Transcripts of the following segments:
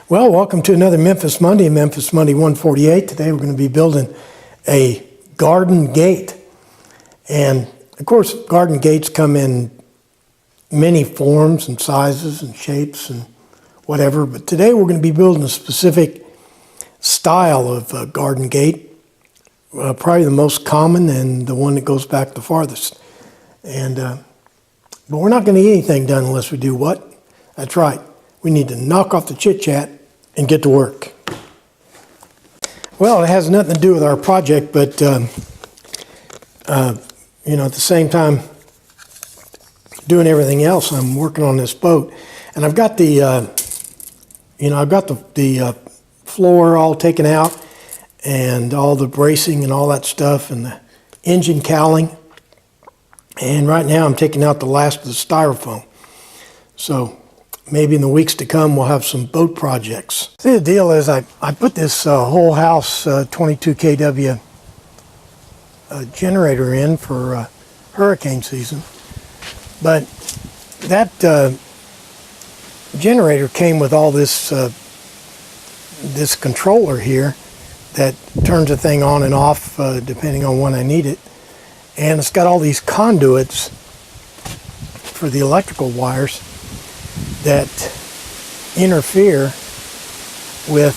Well, welcome to another Memphis Monday 148. Today we're going to be building a garden gate. And of course, garden gates come in many forms and sizes and shapes and whatever. But today we're going to be building a specific style of garden gate. Probably the most common and the one that goes back the farthest. But we're not going to get anything done unless we do what? That's right. We need to knock off the chit-chat and get to work. Well, it has nothing to do with our project, but at the same time, doing everything else, I'm working on this boat, and I've got the floor all taken out, and all the bracing and all that stuff, and the engine cowling, and right now I'm taking out the last of the styrofoam. So maybe in the weeks to come, we'll have some boat projects. See, the deal is I put this whole house 22 kW generator in for hurricane season. But that generator came with all this, this controller here that turns the thing on and off depending on when I need it. And it's got all these conduits for the electrical wires that interfere with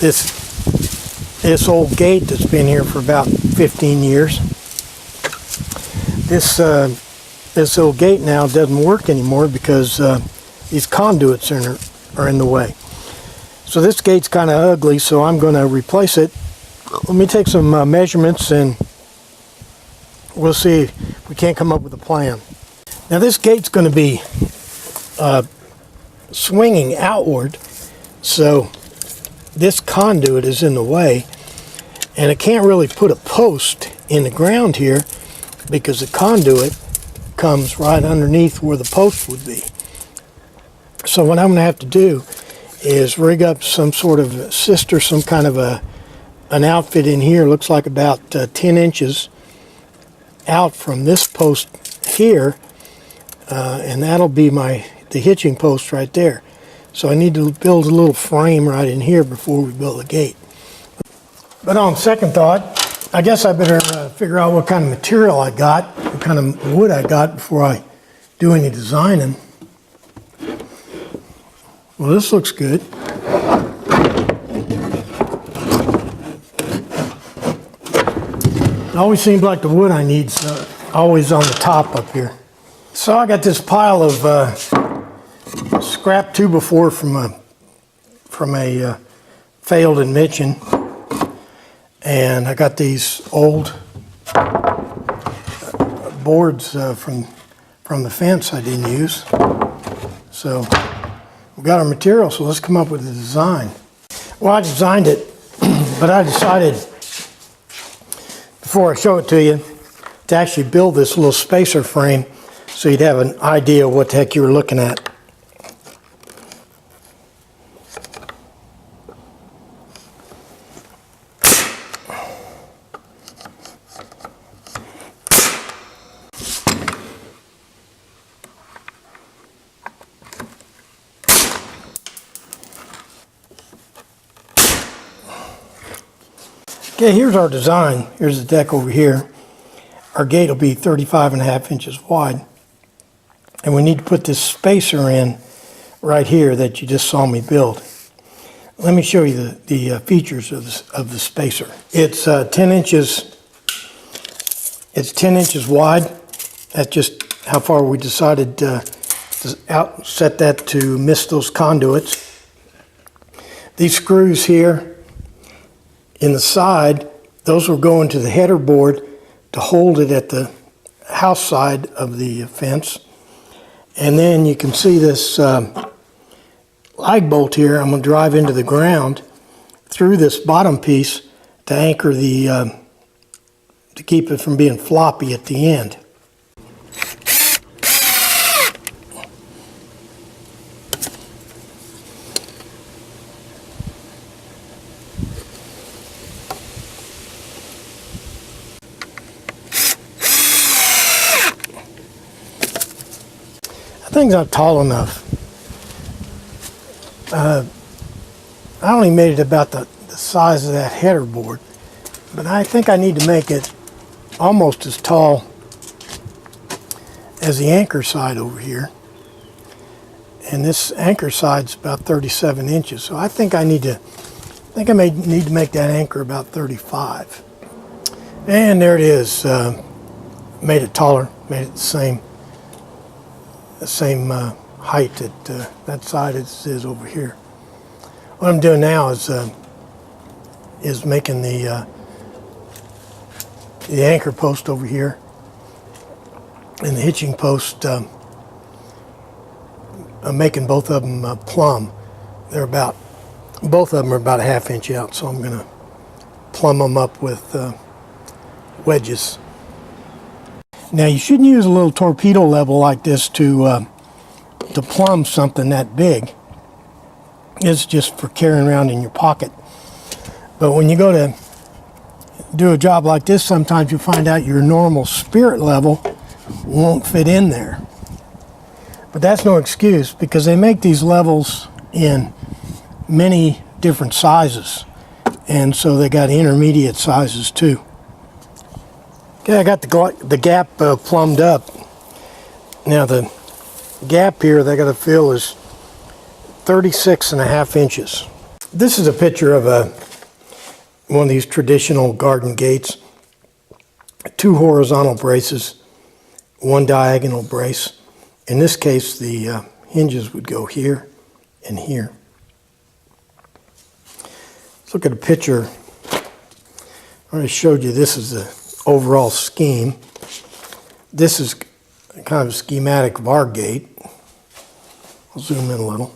this old gate that's been here for about 15 years. This old gate now doesn't work anymore because these conduits are in the way. So this gate's kind of ugly, so I'm going to replace it. Let me take some measurements and we'll see if we can't come up with a plan. Now this gate's going to be swinging outward, so this conduit is in the way, and I can't really put a post in the ground here because the conduit comes right underneath where the post would be. So what I'm going to have to do is rig up some sort of assist or some kind of an outfit in here. Looks like about 10 inches out from this post here. And that'll be the hitching post right there. So I need to build a little frame right in here before we build the gate. But on second thought, I guess I better figure out what kind of material I got, what kind of wood I got before I do any designing. Well, this looks good. It always seems like the wood I need's always on the top up here. So I got this pile of scrap 2x4 from a failed invention, and I got these old boards from the fence I didn't use. So we got our material, so let's come up with a design. Well, I designed it, but I decided before I show it to you to actually build this little spacer frame so you'd have an idea of what the heck you were looking at. Okay, here's our design. Here's the deck over here. Our gate will be 35.5 inches wide. And we need to put this spacer in right here that you just saw me build. Let me show you the features of the spacer. It's 10 inches. It's 10 inches wide. That's just how far we decided to set that to miss those conduits. These screws here in the side, those will go into the header board to hold it at the house side of the fence. And then you can see this lag bolt here. I'm going to drive into the ground through this bottom piece to anchor to keep it from being floppy at the end. That thing's not tall enough. I only made it about the size of that header board, but I think I need to make it almost as tall as the anchor side over here. And this anchor side's about 37 inches, so I think I may need to make that anchor about 35. And there it is. Made it taller, made it the same height that that side is over here. What I'm doing now is making the anchor post over here and the hitching post. I'm making both of them plumb. Both of them are about a ½ inch out, so I'm going to plumb them up with wedges. Now you shouldn't use a little torpedo level like this to plumb something that big. It's just for carrying around in your pocket. But when you go to do a job like this, sometimes you find out your normal spirit level won't fit in there. But that's no excuse, because they make these levels in many different sizes. And so they got intermediate sizes too. Okay, I got the gap plumbed up. Now the gap here that I got to fill is 36.5 inches. This is a picture of one of these traditional garden gates. 2 horizontal braces, 1 diagonal brace. In this case, the hinges would go here and here. Let's look at a picture. I already showed you this is the overall scheme. This is kind of a schematic of our gate. I'll zoom in a little.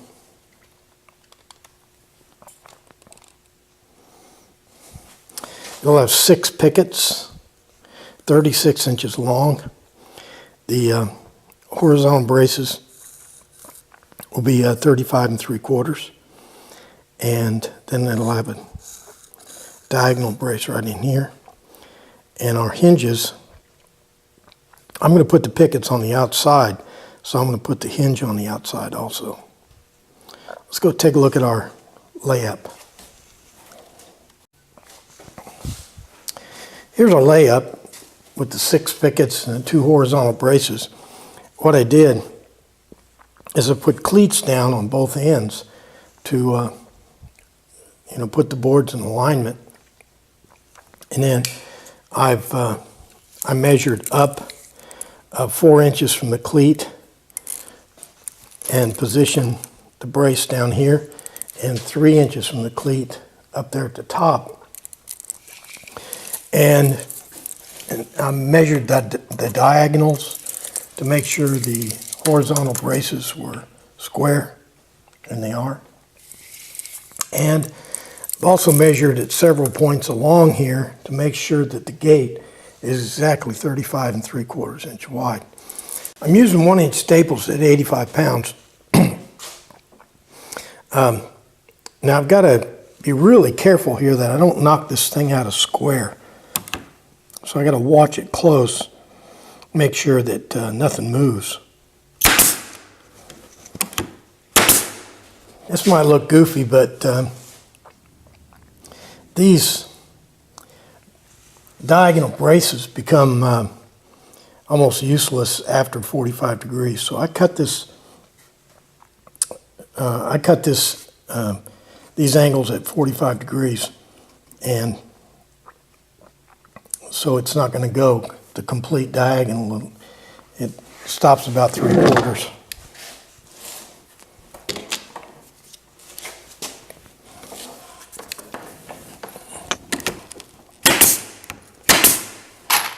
It'll have 6 pickets, 36 inches long. The horizontal braces will be 35 3/4, and then it'll have a diagonal brace right in here. And our hinges, I'm going to put the pickets on the outside, so I'm going to put the hinge on the outside also. Let's go take a look at our layup. Here's our layup with the 6 pickets and the 2 horizontal braces. What I did is I put cleats down on both ends to put the boards in alignment. And then I measured up 4 inches from the cleat and positioned the brace down here, and 3 inches from the cleat up there at the top. And I measured the diagonals to make sure the horizontal braces were square, and they are. And I've also measured at several points along here to make sure that the gate is exactly 35 3/4 inch wide. I'm using 1-inch staples at 85 pounds. Now I've got to be really careful here that I don't knock this thing out of square. So I got to watch it close, make sure that nothing moves. This might look goofy, but these diagonal braces become almost useless after 45 degrees. So I cut these angles at 45 degrees, and so it's not going to go the complete diagonal. It stops about 3/4.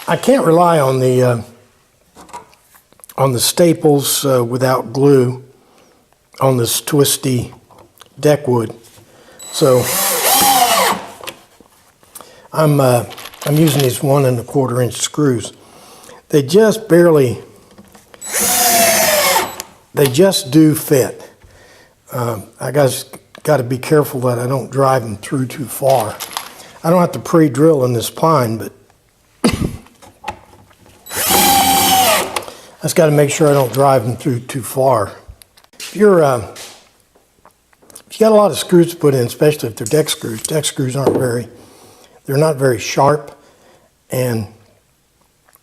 I can't rely on the staples without glue on this twisty deck wood. So I'm using these 1 1/4 inch screws. They just barely, they just do fit. I got to be careful that I don't drive them through too far. I don't have to pre-drill in this pine, but I just got to make sure I don't drive them through too far. If you're you got a lot of screws to put in, especially if they're deck screws. Deck screws they're not very sharp, and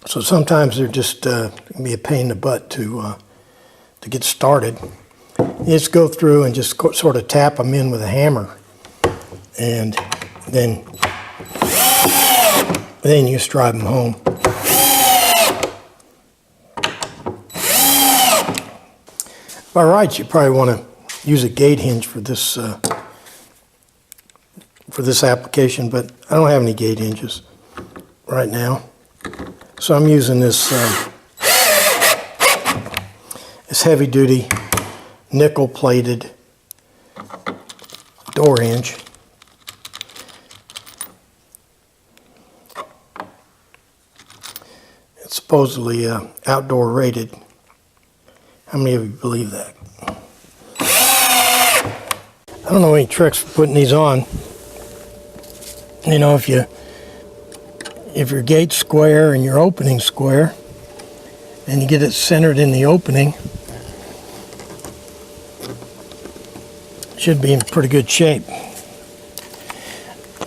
so sometimes they're just can be a pain in the butt to get started. You just go through and just sort of tap them in with a hammer, and then you just drive them home. By rights, you probably want to use a gate hinge for this application, but I don't have any gate hinges right now, so I'm using this heavy-duty nickel-plated door hinge. It's supposedly outdoor rated. How many of you believe that? I don't know any tricks for putting these on. You know, if your gate's square and your opening's square, and you get it centered in the opening, should be in pretty good shape.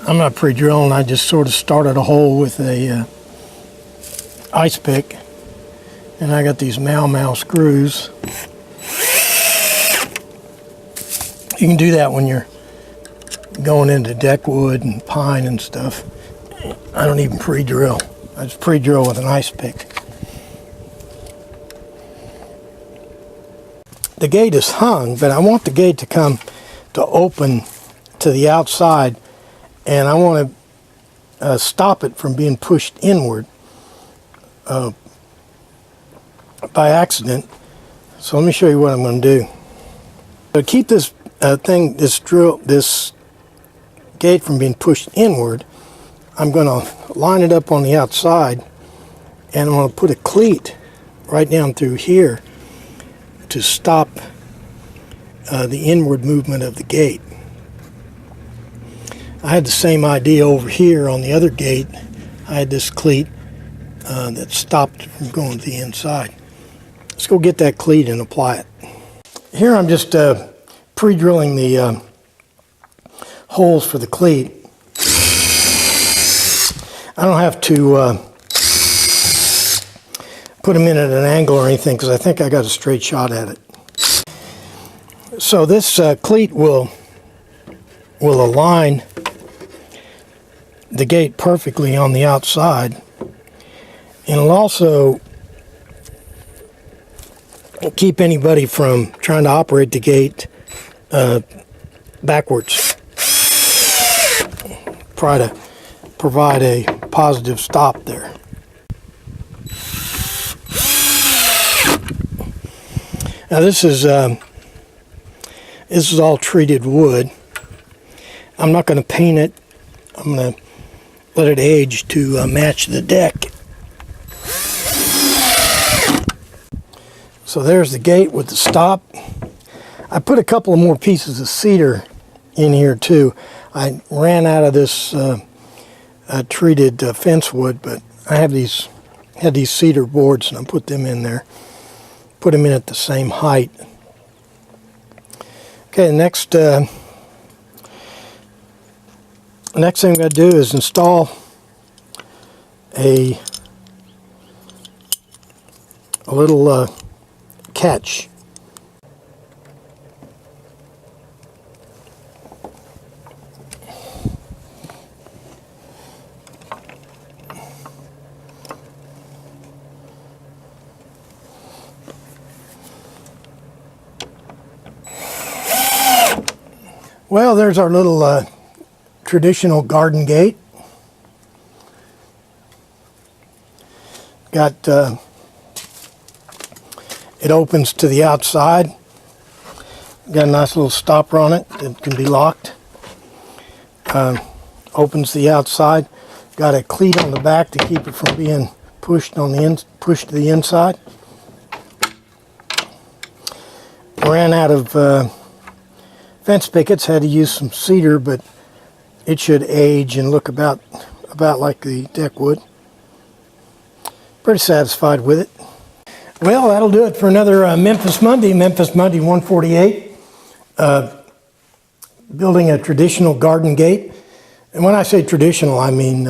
I'm not pre-drilling, I just sort of started a hole with a ice pick, and I got these Mau screws. You can do that when you're going into deck wood and pine and stuff. I don't even pre-drill. I just pre-drill with an ice pick. The gate is hung, but I want the gate to come to open to the outside, and I want to stop it from being pushed inward by accident. So let me show you what I'm going to do. To keep this this gate from being pushed inward, I'm going to line it up on the outside, and I'm going to put a cleat right down through here to stop the inward movement of the gate. I had the same idea over here on the other gate. I had this cleat that stopped it from going to the inside. Let's go get that cleat and apply it. Here I'm just pre-drilling the holes for the cleat. I don't have to put them in at an angle or anything, because I think I got a straight shot at it. So this cleat will align the gate perfectly on the outside, and it'll also keep anybody from trying to operate the gate backwards. Try to provide a positive stop there. Now this is all treated wood. I'm not going to paint it. I'm going to let it age to match the deck. So there's the gate with the stop. I put a couple of more pieces of cedar in here too. I ran out of this treated fence wood, but I had these cedar boards, and I put them in there. Put them in at the same height. Okay, next thing I'm going to do is install a little catch. Well, there's our little traditional garden gate. Got it opens to the outside. Got a nice little stopper on it that can be locked. Opens the outside. Got a cleat on the back to keep it from being pushed to the inside. Ran out of fence pickets, had to use some cedar, but it should age and look about like the deck wood. Pretty satisfied with it. Well, that'll do it for another Memphis Monday 148. building a traditional garden gate. And when I say traditional, I mean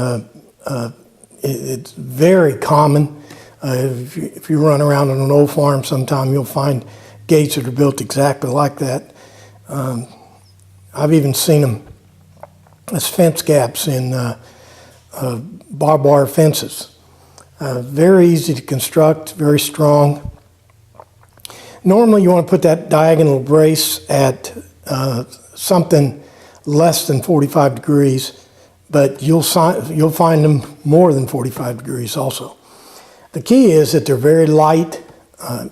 it's very common. If you run around on an old farm sometime, you'll find gates that are built exactly like that. I've even seen them as fence gaps in barbed wire fences. Very easy to construct, very strong. Normally you want to put that diagonal brace at something less than 45 degrees, but you'll find them more than 45 degrees also. The key is that they're very light,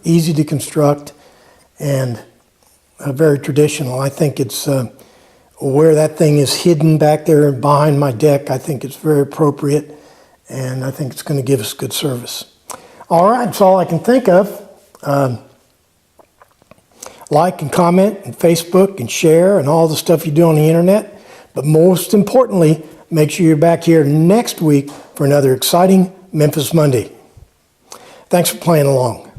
easy to construct, and very traditional. I think it's where that thing is hidden back there behind my deck. I think it's very appropriate, and I think it's going to give us good service. All right, that's all I can think of. Like and comment and Facebook and share and all the stuff you do on the internet. But most importantly, make sure you're back here next week for another exciting Memphis Monday. Thanks for playing along.